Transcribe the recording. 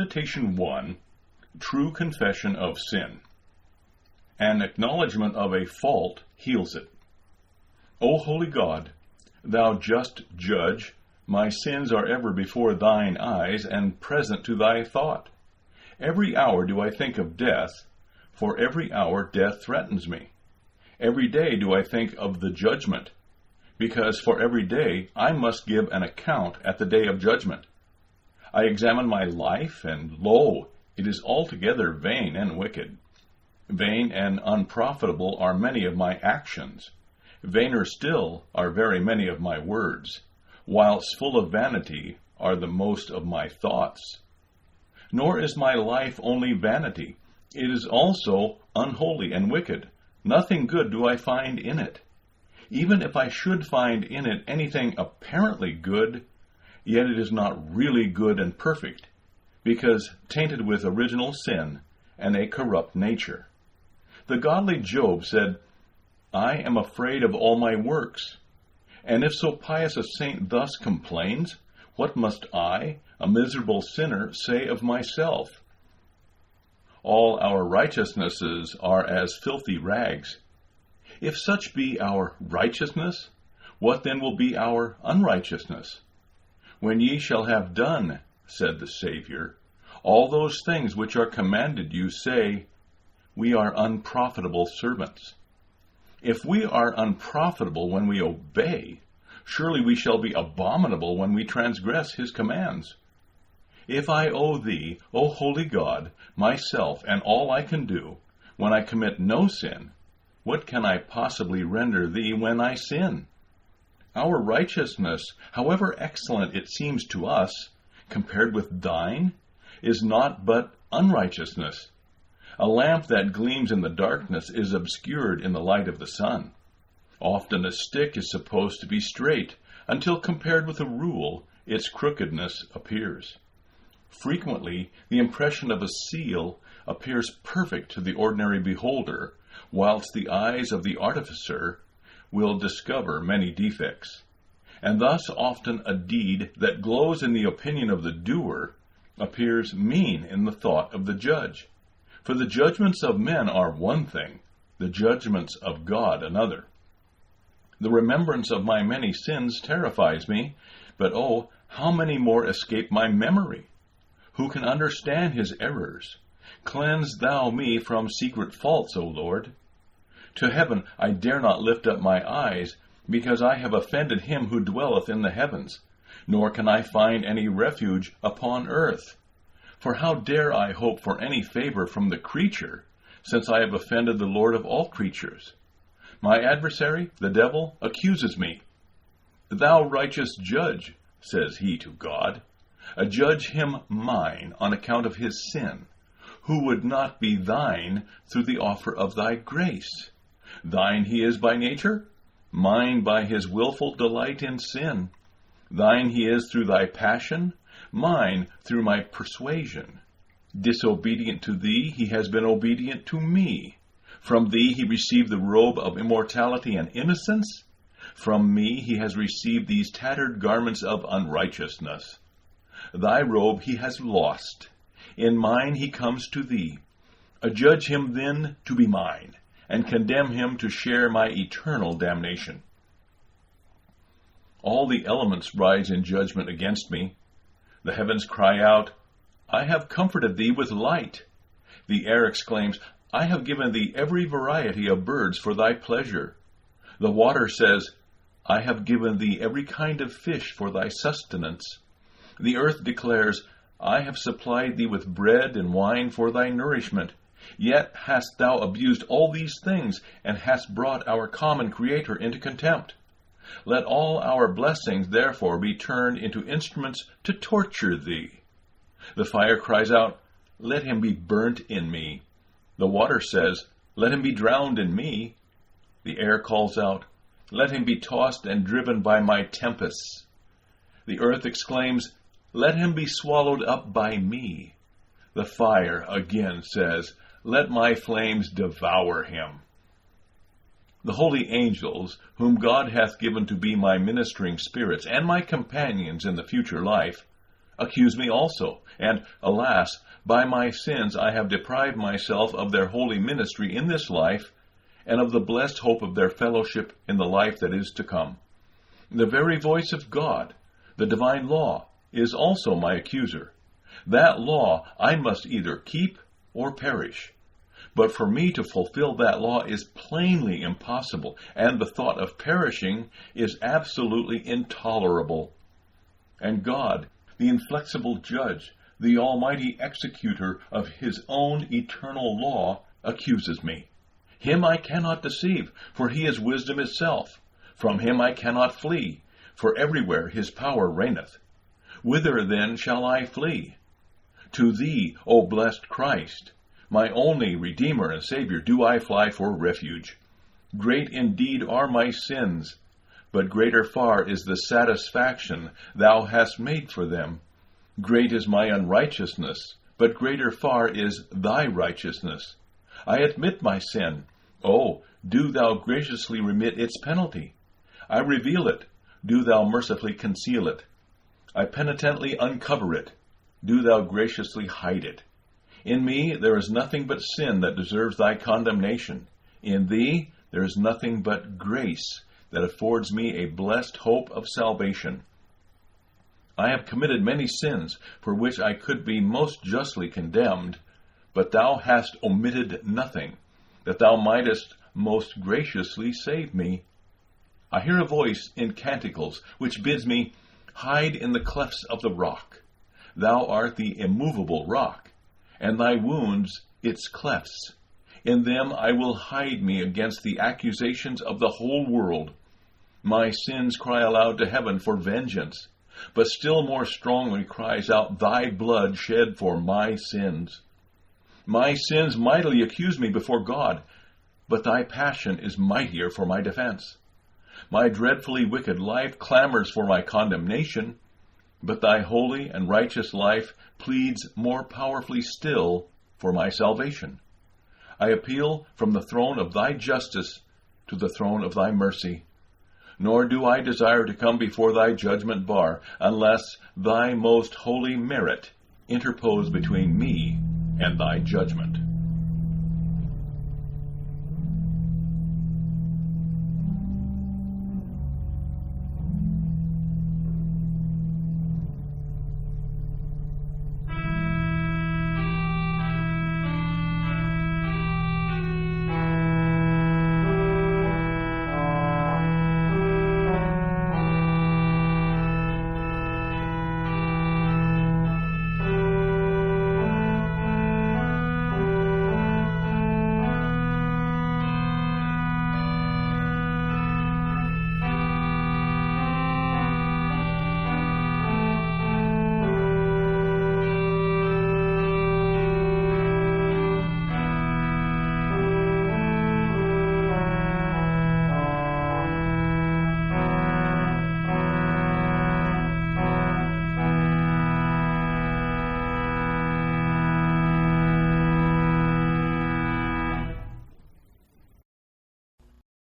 Meditation 1, True Confession of Sin. An acknowledgement of a fault heals it. O holy God, thou just judge, my sins are ever before thine eyes and present to thy thought. Every hour do I think of death, for every hour death threatens me. Every day do I think of the judgment, because for every day I must give an account at the day of judgment. I examine my life, and lo, it is altogether vain and wicked. Vain and unprofitable are many of my actions. Vainer still are very many of my words, whilst full of vanity are the most of my thoughts. Nor is my life only vanity, it is also unholy and wicked. Nothing good do I find in it. Even if I should find in it anything apparently good, yet it is not really good and perfect, because tainted with original sin and a corrupt nature. The godly Job said, I am afraid of all my works. And if so pious a saint thus complains, what must I, a miserable sinner, say of myself? All our righteousnesses are as filthy rags. If such be our righteousness, what then will be our unrighteousness? When ye shall have done, said the Savior, all those things which are commanded you, say, we are unprofitable servants. If we are unprofitable when we obey, surely we shall be abominable when we transgress his commands. If I owe thee, O holy God, myself and all I can do, when I commit no sin, what can I possibly render thee when I sin? Our righteousness, however excellent it seems to us, compared with thine, is naught but unrighteousness. A lamp that gleams in the darkness is obscured in the light of the sun. Often a stick is supposed to be straight, until compared with a rule, its crookedness appears. Frequently, the impression of a seal appears perfect to the ordinary beholder, whilst the eyes of the artificer will discover many defects. And thus often a deed that glows in the opinion of the doer appears mean in the thought of the judge. For the judgments of men are one thing, the judgments of God another. The remembrance of my many sins terrifies me, but oh, how many more escape my memory? Who can understand his errors? Cleanse thou me from secret faults, O Lord. To heaven I dare not lift up my eyes, because I have offended him who dwelleth in the heavens, nor can I find any refuge upon earth. For how dare I hope for any favor from the creature, since I have offended the Lord of all creatures? My adversary, the devil, accuses me. Thou righteous judge, says he to God, adjudge him mine on account of his sin, who would not be thine through the offer of thy grace. Thine he is by nature, mine by his willful delight in sin. Thine he is through thy passion, mine through my persuasion. Disobedient to thee, he has been obedient to me. From thee he received the robe of immortality and innocence. From me he has received these tattered garments of unrighteousness. Thy robe he has lost. In mine he comes to thee. Adjudge him then to be mine, and condemn him to share my eternal damnation. All the elements rise in judgment against me. The heavens cry out, I have comforted thee with light. The air exclaims, I have given thee every variety of birds for thy pleasure. The water says, I have given thee every kind of fish for thy sustenance. The earth declares, I have supplied thee with bread and wine for thy nourishment. Yet hast thou abused all these things, and hast brought our common Creator into contempt. Let all our blessings therefore be turned into instruments to torture thee. The fire cries out, let him be burnt in me. The water says, let him be drowned in me. The air calls out, let him be tossed and driven by my tempests. The earth exclaims, let him be swallowed up by me. The fire again says, let my flames devour him. The holy angels, whom God hath given to be my ministering spirits and my companions in the future life, accuse me also, and, alas, by my sins I have deprived myself of their holy ministry in this life, and of the blessed hope of their fellowship in the life that is to come. The very voice of God, the divine law, is also my accuser. That law I must either keep or perish. But for me to fulfill that law is plainly impossible, and the thought of perishing is absolutely intolerable. And God, the inflexible judge, the almighty executor of his own eternal law, accuses me. Him I cannot deceive, for he is wisdom itself. From him I cannot flee, for everywhere his power reigneth. Whither then shall I flee? To thee, O blessed Christ, my only Redeemer and Savior, do I fly for refuge. Great indeed are my sins, but greater far is the satisfaction thou hast made for them. Great is my unrighteousness, but greater far is thy righteousness. I admit my sin. Oh, do thou graciously remit its penalty. I reveal it. Do thou mercifully conceal it. I penitently uncover it. Do thou graciously hide it. In me there is nothing but sin that deserves thy condemnation. In thee there is nothing but grace that affords me a blessed hope of salvation. I have committed many sins for which I could be most justly condemned, but thou hast omitted nothing, that thou mightest most graciously save me. I hear a voice in canticles which bids me, hide in the clefts of the rock. Thou art the immovable rock, and thy wounds its clefts. In them I will hide me against the accusations of the whole world. My sins cry aloud to heaven for vengeance, but still more strongly cries out thy blood shed for my sins. My sins mightily accuse me before God, but thy passion is mightier for my defense. My dreadfully wicked life clamors for my condemnation, but thy holy and righteous life pleads more powerfully still for my salvation. I appeal from the throne of thy justice to the throne of thy mercy. Nor do I desire to come before thy judgment bar, unless thy most holy merit interpose between me and thy judgment.